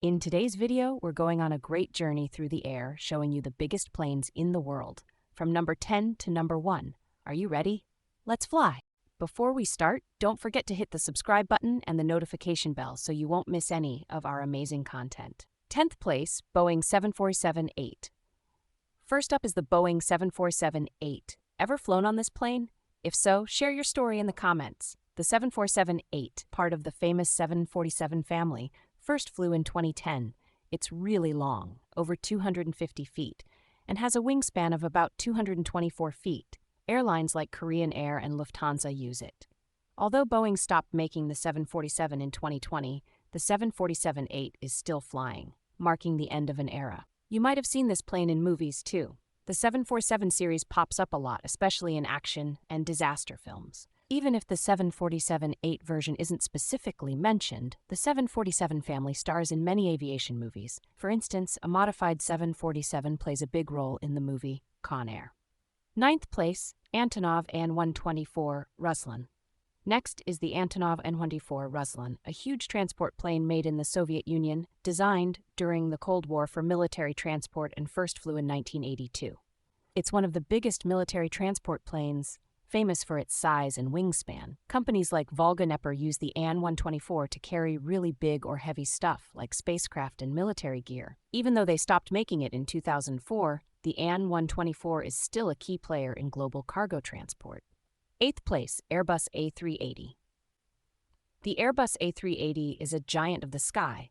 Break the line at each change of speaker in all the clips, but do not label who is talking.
In today's video, we're going on a great journey through the air, showing you the biggest planes in the world, from number 10 to number 1. Are you ready? Let's fly! Before we start, don't forget to hit the subscribe button and the notification bell so you won't miss any of our amazing content. 10th place, Boeing 747-8. First up is the Boeing 747-8. Ever flown on this plane? If so, share your story in the comments. The 747-8, part of the famous 747 family, first flew in 2010. It's really long, over 250 feet, and has a wingspan of about 224 feet. Airlines like Korean Air and Lufthansa use it. Although Boeing stopped making the 747 in 2020, the 747-8 is still flying, marking the end of an era. You might have seen this plane in movies too. The 747 series pops up a lot, especially in action and disaster films. Even if the 747-8 version isn't specifically mentioned, the 747 family stars in many aviation movies. For instance, a modified 747 plays a big role in the movie Con Air. 9th place, Antonov An14 Ruslan. Next is the Antonov N22 Ruslan, a huge transport plane made in the Soviet Union, designed during the Cold War for military transport and first flew in 1982. It's one of the biggest military transport planes, famous for its size and wingspan. Companies like Volga use the An-124 to carry really big or heavy stuff like spacecraft and military gear. Even though they stopped making it in 2004, the An-124 is still a key player in global cargo transport. 8th place, Airbus A380. The Airbus A380 is a giant of the sky.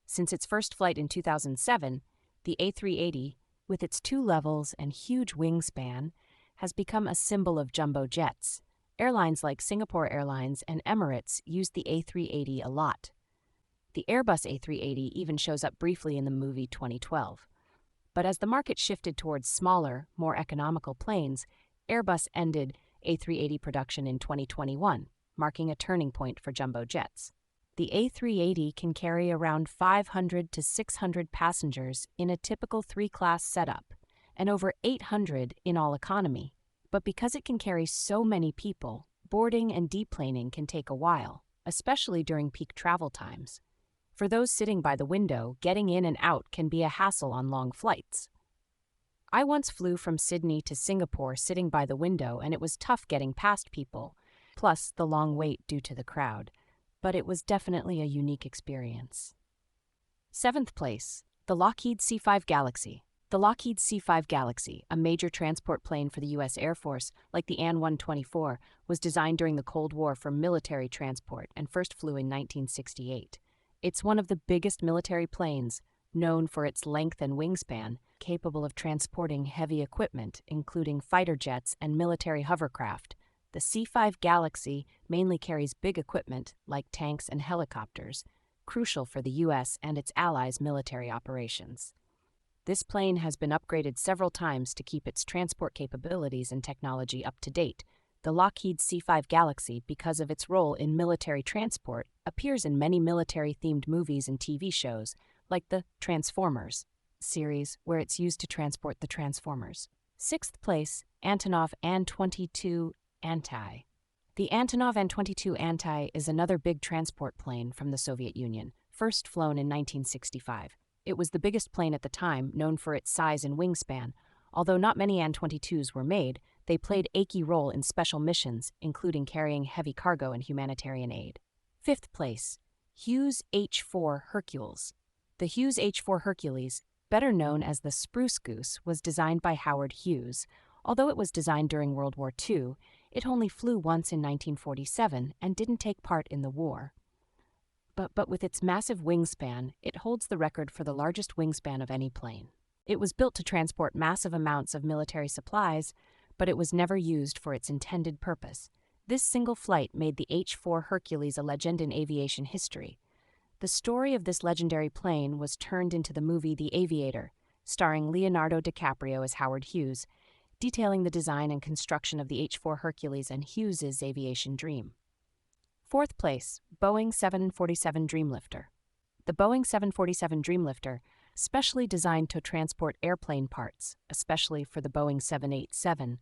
Since its first flight in 2007, the A380, with its 2 levels and huge wingspan, has become a symbol of jumbo jets. Airlines like Singapore Airlines and Emirates use the A380 a lot. The Airbus A380 even shows up briefly in the movie 2012. But as the market shifted towards smaller, more economical planes, Airbus ended A380 production in 2021, marking a turning point for jumbo jets. The A380 can carry around 500 to 600 passengers in a typical 3-class setup, and over 800 in all economy. But because it can carry so many people, boarding and deplaning can take a while, especially during peak travel times. For those sitting by the window, getting in and out can be a hassle on long flights. I once flew from Sydney to Singapore sitting by the window, and it was tough getting past people, plus the long wait due to the crowd. But it was definitely a unique experience. 7th place, the Lockheed C5 Galaxy. The Lockheed C5 Galaxy, a major transport plane for the U.S. Air Force, like the An-124, was designed during the Cold War for military transport and first flew in 1968. It's one of the biggest military planes, known for its length and wingspan, capable of transporting heavy equipment, including fighter jets and military hovercraft. The C5 Galaxy mainly carries big equipment like tanks and helicopters, crucial for the U.S. and its allies' military operations. This plane has been upgraded several times to keep its transport capabilities and technology up to date. The Lockheed C5 Galaxy, because of its role in military transport, appears in many military-themed movies and TV shows, like the Transformers series, where it's used to transport the Transformers. 6th place, Antonov An22 Anti. The Antonov An22 Anti is another big transport plane from the Soviet Union, first flown in 1965. It was the biggest plane at the time, known for its size and wingspan. Although not many An-22s were made, they played a key role in special missions, including carrying heavy cargo and humanitarian aid. 5th place, Hughes H4 Hercules. The Hughes H4 Hercules, better known as the Spruce Goose, was designed by Howard Hughes. Although it was designed during World War II, it only flew once in 1947 and didn't take part in the war. But with its massive wingspan, it holds the record for the largest wingspan of any plane. It was built to transport massive amounts of military supplies, but it was never used for its intended purpose. This single flight made the H-4 Hercules a legend in aviation history. The story of this legendary plane was turned into the movie The Aviator, starring Leonardo DiCaprio as Howard Hughes, detailing the design and construction of the H-4 Hercules and Hughes's aviation dream. 4th place, Boeing 747 Dreamlifter. The Boeing 747 Dreamlifter, specially designed to transport airplane parts, especially for the Boeing 787,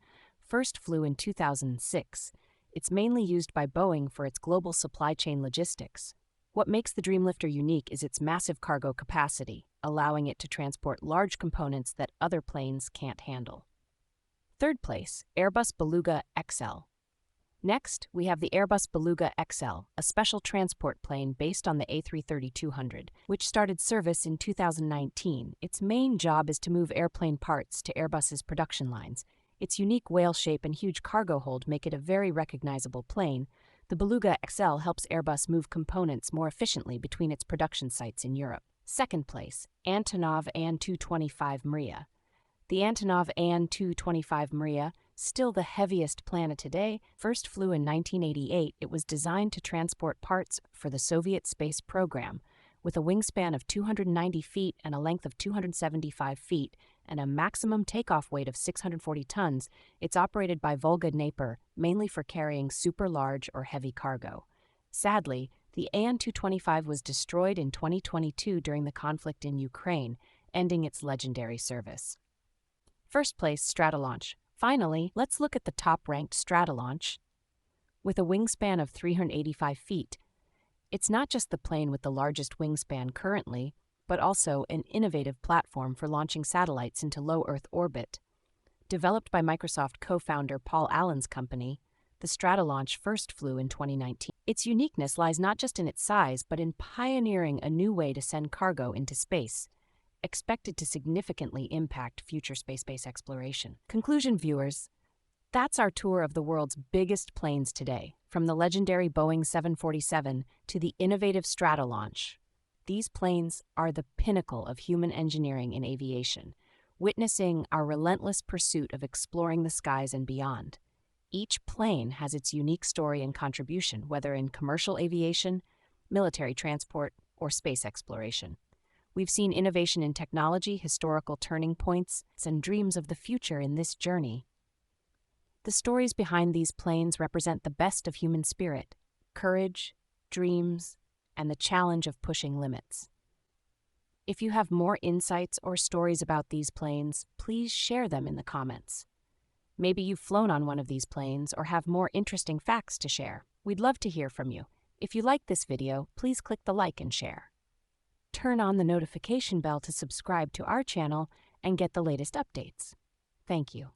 first flew in 2006. It's mainly used by Boeing for its global supply chain logistics. What makes the Dreamlifter unique is its massive cargo capacity, allowing it to transport large components that other planes can't handle. Third place, Airbus Beluga XL. Next, we have the Airbus Beluga XL, a special transport plane based on the A330-200, which started service in 2019. Its main job is to move airplane parts to Airbus's production lines. Its unique whale shape and huge cargo hold make it a very recognizable plane. The Beluga XL helps Airbus move components more efficiently between its production sites in Europe. Second place, Antonov An14 Mriya. The Antonov An22 Mriya, still the heaviest plane today, first flew in 1988. It was designed to transport parts for the Soviet space program. With a wingspan of 290 feet and a length of 275 feet and a maximum takeoff weight of 640 tons, it's operated by Volga-Dnepr, mainly for carrying super large or heavy cargo. Sadly, the An-225 was destroyed in 2022 during the conflict in Ukraine, ending its legendary service. First place, Stratolaunch. Finally, let's look at the top-ranked Stratolaunch. With a wingspan of 385 feet, it's not just the plane with the largest wingspan currently, but also an innovative platform for launching satellites into low Earth orbit. Developed by Microsoft co-founder Paul Allen's company, the Stratolaunch first flew in 2019. Its uniqueness lies not just in its size, but in pioneering a new way to send cargo into space, expected to significantly impact future space-based exploration. Conclusion, viewers, that's our tour of the world's biggest planes today, from the legendary Boeing 747 to the innovative Stratolaunch. These planes are the pinnacle of human engineering in aviation, witnessing our relentless pursuit of exploring the skies and beyond. Each plane has its unique story and contribution, whether in commercial aviation, military transport, or space exploration. We've seen innovation in technology, historical turning points, and dreams of the future in this journey. The stories behind these planes represent the best of human spirit, courage, dreams, and the challenge of pushing limits. If you have more insights or stories about these planes, please share them in the comments. Maybe you've flown on one of these planes or have more interesting facts to share. We'd love to hear from you. If you like this video, please click the like and share. Turn on the notification bell to subscribe to our channel and get the latest updates. Thank you.